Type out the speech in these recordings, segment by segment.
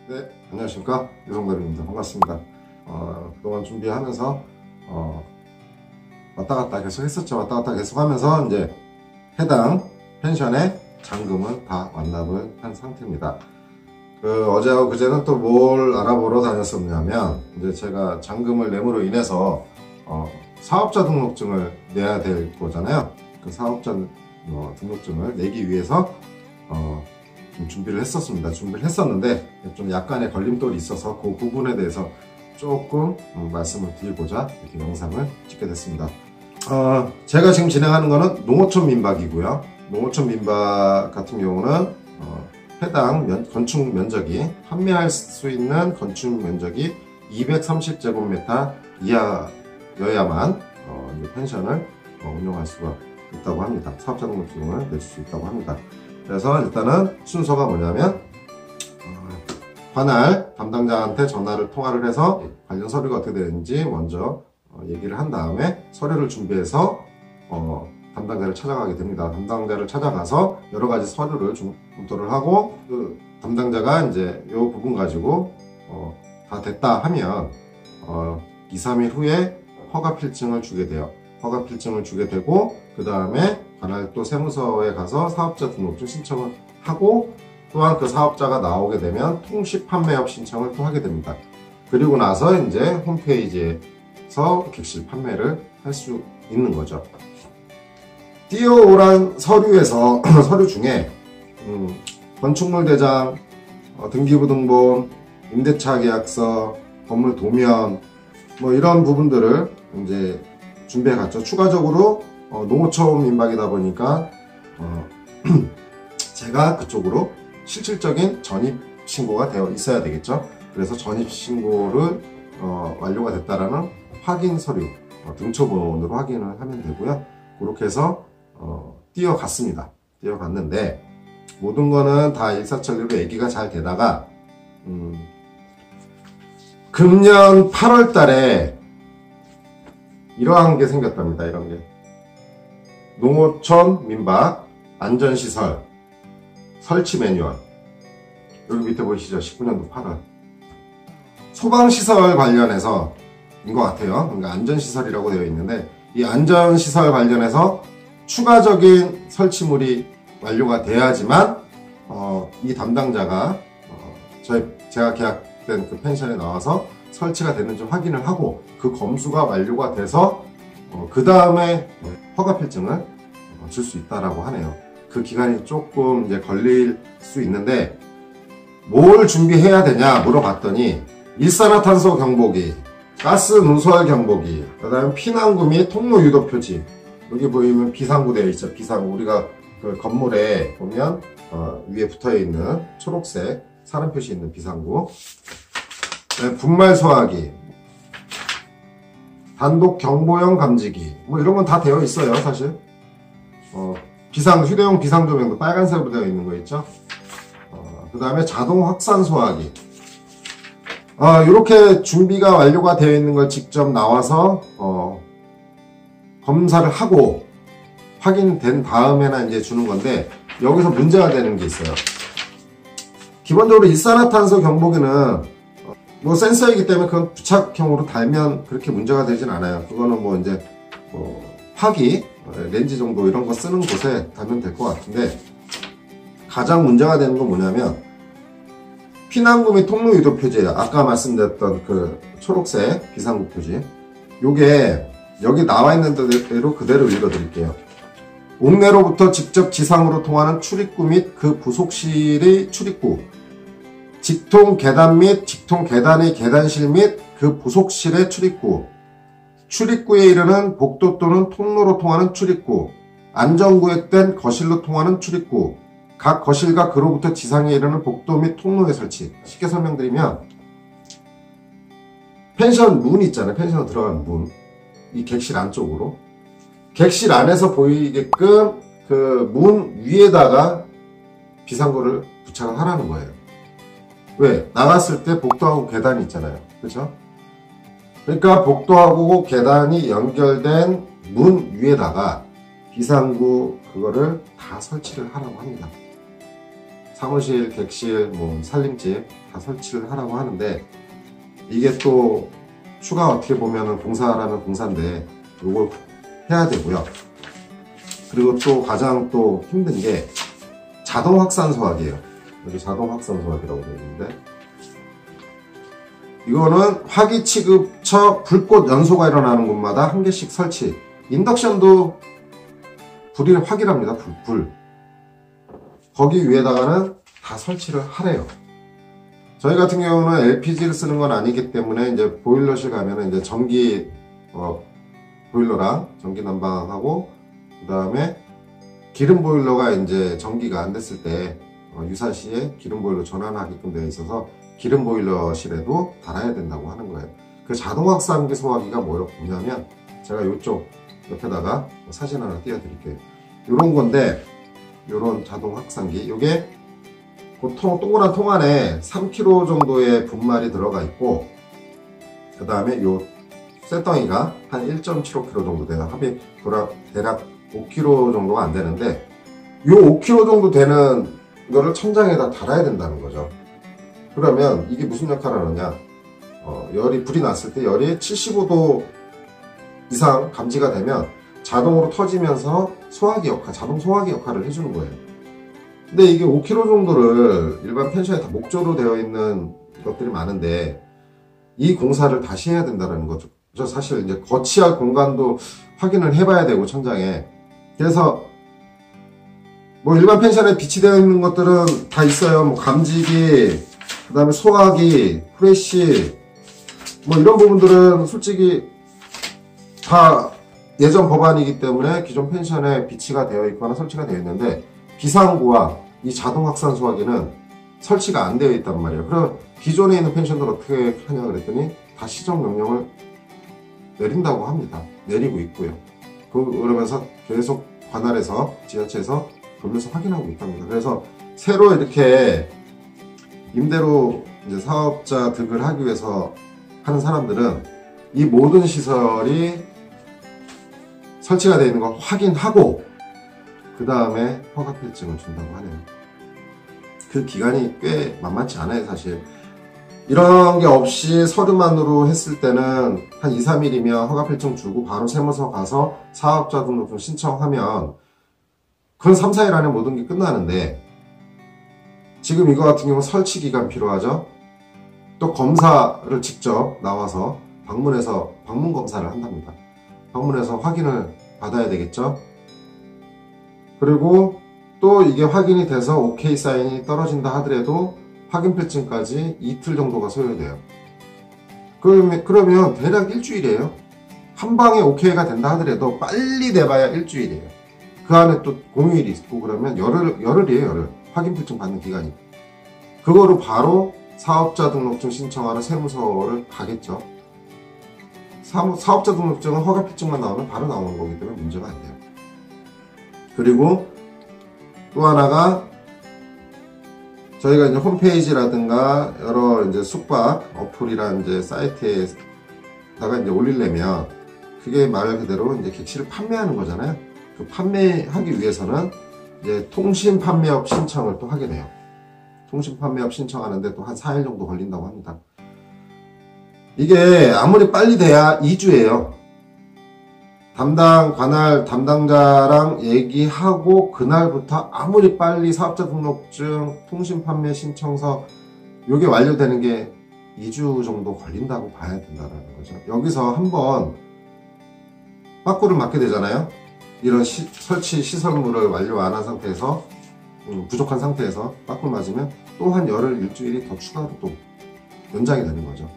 네, 안녕하십니까. 유성갑입니다. 반갑습니다. 그동안 준비하면서 왔다 갔다 계속 했었죠. 왔다 갔다 계속 하면서 이제 해당 펜션의 잔금은 다 완납을 한 상태입니다. 어제하고 그제는 또 뭘 알아보러 다녔었냐면, 이제 제가 잔금을 내므로 인해서 사업자 등록증을 내야 될 거잖아요. 그 사업자 등록증을 내기 위해서 좀 준비를 했었습니다. 준비를 했었는데 좀 약간의 걸림돌이 있어서 그 부분에 대해서 조금 말씀을 드리고자 이렇게 영상을 찍게 됐습니다. 제가 지금 진행하는 거는 농어촌 민박이고요. 농어촌 민박 같은 경우는 해당 건축 면적이, 판매할 수 있는 건축 면적이 230제곱미터 이하여야만 펜션을 운영할 수가 있다고 합니다. 사업자 등록증을 낼 수 있다고 합니다. 그래서 일단은 순서가 뭐냐면, 관할 담당자한테 통화를 해서 관련 서류가 어떻게 되는지 먼저 얘기를 한 다음에 서류를 준비해서 담당자를 찾아가게 됩니다. 담당자를 찾아가서 여러 가지 서류를 검토를 하고, 그 담당자가 이제 이 부분 가지고 다 됐다 하면 2, 3일 후에 허가 필증을 주게 돼요. 허가 필증을 주게 되고, 그 다음에 관할 또 세무서에 가서 사업자 등록증 신청을 하고, 또한 그 사업자가 나오게 되면 통시 판매업 신청을 또 하게 됩니다. 그리고 나서 이제 홈페이지에서 객실 판매를 할 수 있는 거죠. 띄어오란 서류에서 서류 중에 건축물 대장, 등기부 등본, 임대차 계약서, 건물 도면, 뭐 이런 부분들을 이제 준비해 갔죠. 추가적으로 농어촌 민박이다 보니까 제가 그쪽으로 실질적인 전입 신고가 되어 있어야 되겠죠. 그래서 전입 신고를 완료가 됐다라는 확인 서류, 등초본으로 확인을 하면 되고요. 그렇게 해서 뛰어갔습니다. 뛰어갔는데 모든 거는 다 일사천리로 얘기가 잘 되다가 금년 8월 달에 이러한 게 생겼답니다. 이런 게 농어촌 민박 안전시설 설치 매뉴얼, 여기 밑에 보이시죠? 19년도 8월 소방시설 관련해서 인 것 같아요. 그러니까 안전시설이라고 되어 있는데, 이 안전시설 관련해서 추가적인 설치물이 완료가 돼야지만 이 담당자가 제가 계약된 그 펜션에 나와서 설치가 됐는지 확인을 하고, 그 검수가 완료가 돼서 그 다음에 허가 필증을 줄 수 있다라고 하네요. 그 기간이 조금 이제 걸릴 수 있는데, 뭘 준비해야 되냐 물어봤더니 일산화탄소 경보기, 가스 누설 경보기, 그 다음에 피난구 및 통로 유도 표지, 여기 보이면 비상구 되어 있죠. 비상구, 우리가 그 건물에 보면 위에 붙어 있는 초록색 사람 표시 있는 비상구, 분말 소화기, 단독 경보용 감지기, 뭐 이런 건 다 되어 있어요. 사실 휴대용 비상조명도 빨간색으로 되어 있는 거 있죠. 그 다음에 자동 확산 소화기, 이렇게 준비가 완료가 되어 있는 걸 직접 나와서 검사를 하고 확인된 다음에나 이제 주는 건데, 여기서 문제가 되는 게 있어요. 기본적으로 일산화탄소 경보기는 뭐 센서이기 때문에 그건 부착형으로 달면 그렇게 문제가 되진 않아요. 그거는 뭐 이제 화기, 렌즈 정도 이런 거 쓰는 곳에 달면 될 것 같은데, 가장 문제가 되는 건 뭐냐면 피난구 및 통로 유도 표지예요. 아까 말씀드렸던 그 초록색 비상구 표지, 요게 여기 나와 있는 대로 그대로 읽어드릴게요. 옥내로부터 직접 지상으로 통하는 출입구 및 그 부속실의 출입구, 직통 계단 및 직통 계단의 계단실 및 그 부속실의 출입구, 출입구에 이르는 복도 또는 통로로 통하는 출입구, 안전구역된 거실로 통하는 출입구, 각 거실과 그로부터 지상에 이르는 복도 및 통로의 설치. 쉽게 설명드리면, 펜션 문 있잖아요. 펜션 들어가는 문, 이 객실 안쪽으로, 객실 안에서 보이게끔 그 문 위에다가 비상구를 부착을 하라는 거예요. 왜? 나갔을 때 복도하고 계단이 있잖아요. 그렇죠? 그러니까 복도하고 계단이 연결된 문 위에다가 비상구 그거를 다 설치를 하라고 합니다. 사무실, 객실, 뭐 살림집 다 설치를 하라고 하는데, 이게 또 추가 어떻게 보면은 공사라는 공사인데 이걸 해야 되고요. 그리고 또 가장 또 힘든 게 자동 확산 소화기예요. 여기 자동 확산 소화기라고 되어 있는데, 이거는 화기 취급처 불꽃 연소가 일어나는 곳마다 한 개씩 설치. 인덕션도 불이 화기랍니다. 불. 거기 위에다가는 다 설치를 하래요. 저희 같은 경우는 LPG를 쓰는 건 아니기 때문에 이제 보일러실 가면은 이제 전기 보일러랑 전기 난방하고, 그 다음에 기름 보일러가 이제 전기가 안 됐을 때 유사시에 기름 보일러 전환하게끔 되어 있어서 기름 보일러실에도 달아야 된다고 하는 거예요. 그 자동 확산기 소화기가 뭐냐면, 제가 이쪽 옆에다가 사진 하나 띄워드릴게요. 요런 건데, 요런 자동 확산기, 요게 보통 동그란 통 안에 3kg 정도의 분말이 들어가 있고, 그 다음에 요 쇳덩이가 한 1.75kg 정도 돼요. 합이 대략 5kg 정도가 안 되는데, 요 5kg 정도 되는 거를 천장에다 달아야 된다는 거죠. 그러면 이게 무슨 역할을 하느냐, 불이 났을 때 열이 75도 이상 감지가 되면 자동으로 터지면서 자동 소화기 역할을 해주는 거예요. 근데 이게 5kg 정도를 일반 펜션에 다 목조로 되어 있는 것들이 많은데, 이 공사를 다시 해야 된다는 거죠. 사실 이제 거치할 공간도 확인을 해봐야 되고, 천장에. 그래서 뭐 일반 펜션에 비치되어 있는 것들은 다 있어요. 뭐 감지기, 그 다음에 소화기, 후레쉬, 뭐 이런 부분들은 솔직히 다 예전 법안이기 때문에 기존 펜션에 비치가 되어 있거나 설치가 되어 있는데, 비상구와 이 자동 확산 소화기는 설치가 안 되어 있단 말이에요. 그럼 기존에 있는 펜션들 어떻게 하냐 그랬더니 다 시정 명령을 내린다고 합니다. 내리고 있고요. 그러면서 계속 관할에서, 지자체에서 돌려서 확인하고 있답니다. 그래서 새로 이렇게 임대로 이제 사업자 득을 하기 위해서 하는 사람들은 이 모든 시설이 설치가 되어 있는 걸 확인하고, 그 다음에 허가필증을 준다고 하네요. 그 기간이 꽤 만만치 않아요, 사실. 이런 게 없이 서류만으로 했을 때는 한 2, 3일이면 허가필증 주고 바로 세무서 가서 사업자 등록증 신청하면 그건 3, 4일 안에 모든 게 끝나는데, 지금 이거 같은 경우는 설치 기간 필요하죠. 또 검사를 직접 나와서 방문 검사를 한답니다. 방문해서 확인을 받아야 되겠죠. 그리고 또 이게 확인이 돼서 OK 사인이 떨어진다 하더라도 확인필증까지 이틀 정도가 소요돼요. 그러면 대략 일주일이에요. 한 방에 OK가 된다 하더라도 빨리 내봐야 일주일이에요. 그 안에 또 공휴일이 있고 그러면 열흘이에요, 열흘. 확인필증 받는 기간이. 그거로 바로 사업자 등록증 신청하러 세무서를 가겠죠. 사업자 등록증은 허가필증만 나오면 바로 나오는 거기 때문에 문제가 안 돼요. 그리고 또 하나가, 저희가 이제 홈페이지라든가 여러 이제 숙박 어플이란 이제 사이트에다가 이제 올리려면, 그게 말 그대로 이제 객실을 판매하는 거잖아요. 그 판매하기 위해서는 이제 통신 판매업 신청을 또 하게 돼요. 통신 판매업 신청하는데 또 한 4일 정도 걸린다고 합니다. 이게 아무리 빨리 돼야 2주예요. 관할 담당자랑 얘기하고 그날부터 아무리 빨리 사업자 등록증, 통신 판매 신청서 요게 완료되는 게 2주 정도 걸린다고 봐야 된다는 거죠. 여기서 한번 빠꾸를 맞게 되잖아요. 이런 설치 시설물을 완료 안 한 상태에서, 부족한 상태에서 빠꾸를 맞으면 또 한 열흘, 일주일이 더 추가로 또 연장이 되는 거죠.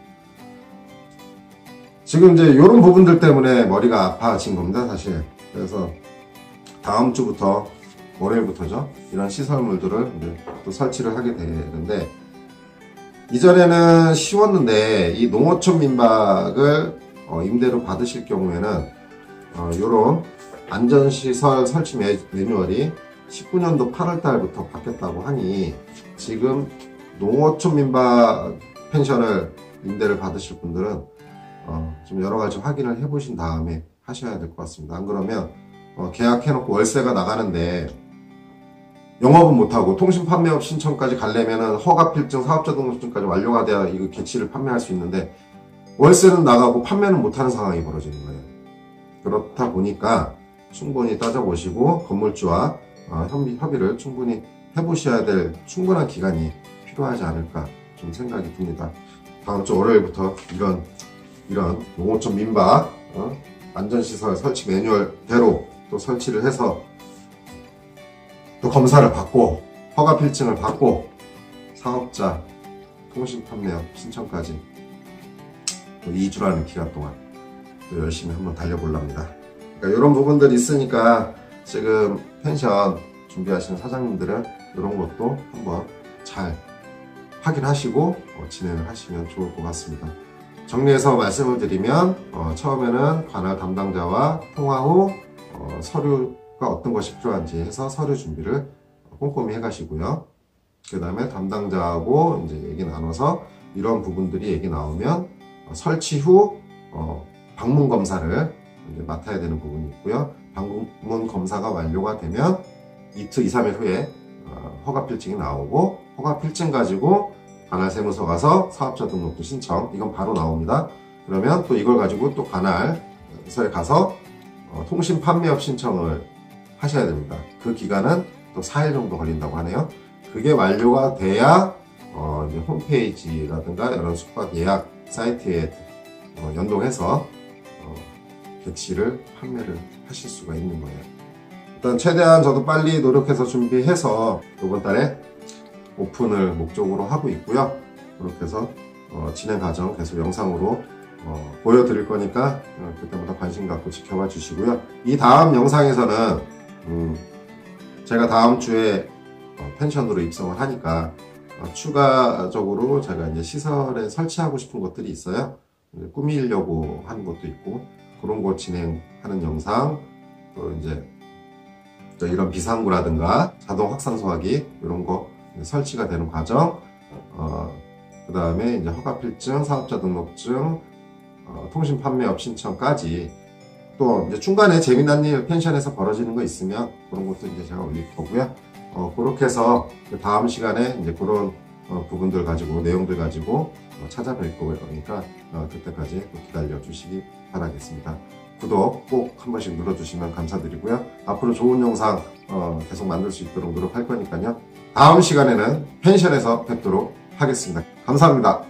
지금 이제 이런 부분들 때문에 머리가 아파진 겁니다, 사실. 그래서 다음 주부터, 월요일부터죠, 이런 시설물들을 이제 또 설치를 하게 되는데, 이전에는 쉬웠는데 이 농어촌 민박을 임대로 받으실 경우에는 이런 안전시설 설치 매뉴얼이 19년도 8월달부터 바뀌었다고 하니, 지금 농어촌 민박 펜션을 임대를 받으실 분들은 좀 여러가지 확인을 해보신 다음에 하셔야 될 것 같습니다. 안 그러면 계약해놓고 월세가 나가는데 영업은 못하고 통신 판매업 신청까지 가려면은 허가필증, 사업자 등록증까지 완료가 돼야 이거 개치를 판매할 수 있는데 월세는 나가고 판매는 못하는 상황이 벌어지는 거예요. 그렇다 보니까 충분히 따져보시고 건물주와 협의를 충분히 해보셔야 될 충분한 기간이 필요하지 않을까 좀 생각이 듭니다. 다음 주 월요일부터 이런 농어촌 민박 안전시설 설치 매뉴얼대로 또 설치를 해서 또 검사를 받고 허가필증을 받고 사업자 통신 판매업 신청까지 또 2주라는 기간 동안 또 열심히 한번 달려보랍니다. 그러니까 이런 부분들이 있으니까 지금 펜션 준비하시는 사장님들은 이런 것도 한번 잘 확인하시고 진행을 하시면 좋을 것 같습니다. 정리해서 말씀을 드리면 처음에는 관할 담당자와 통화 후 서류가 어떤 것이 필요한지 해서 서류 준비를 꼼꼼히 해가시고요. 그 다음에 담당자하고 이제 얘기 나눠서 이런 부분들이 얘기 나오면 설치 후 방문 검사를 이제 맡아야 되는 부분이 있고요. 방문 검사가 완료가 되면 이틀, 2, 3일 후에 허가 필증이 나오고 허가 필증 가지고 관할 세무서 가서 사업자 등록도 신청, 이건 바로 나옵니다. 그러면 또 이걸 가지고 또 관할서에 가서 통신 판매업 신청을 하셔야 됩니다. 그 기간은 또 4일 정도 걸린다고 하네요. 그게 완료가 돼야 이제 홈페이지라든가 이런 숙박 예약 사이트에 연동해서 객실을 판매를 하실 수가 있는 거예요. 일단 최대한 저도 빨리 노력해서 준비해서 이번 달에 오픈을 목적으로 하고 있고요. 그렇게 해서 진행 과정 계속 영상으로 보여드릴 거니까 그때마다 관심 갖고 지켜봐 주시고요. 이 다음 영상에서는 제가 다음 주에 펜션으로 입성을 하니까 추가적으로 제가 이제 시설에 설치하고 싶은 것들이 있어요. 꾸미려고 하는 것도 있고 그런 거 진행하는 영상, 또 이제 이런 비상구라든가 자동 확산 소화기 이런 거 설치가 되는 과정, 그 다음에 이제 허가필증, 사업자 등록증, 통신 판매업 신청까지 또 이제 중간에 재미난 일 펜션에서 벌어지는 거 있으면 그런 것도 이제 제가 올릴 거고요. 그렇게 해서 다음 시간에 이제 그런 부분들 가지고 내용들 가지고 찾아뵐 거니까 그때까지 기다려 주시기 바라겠습니다. 구독 꼭 한 번씩 눌러주시면 감사드리고요. 앞으로 좋은 영상 계속 만들 수 있도록 노력할 거니까요. 다음 시간에는 펜션에서 뵙도록 하겠습니다. 감사합니다.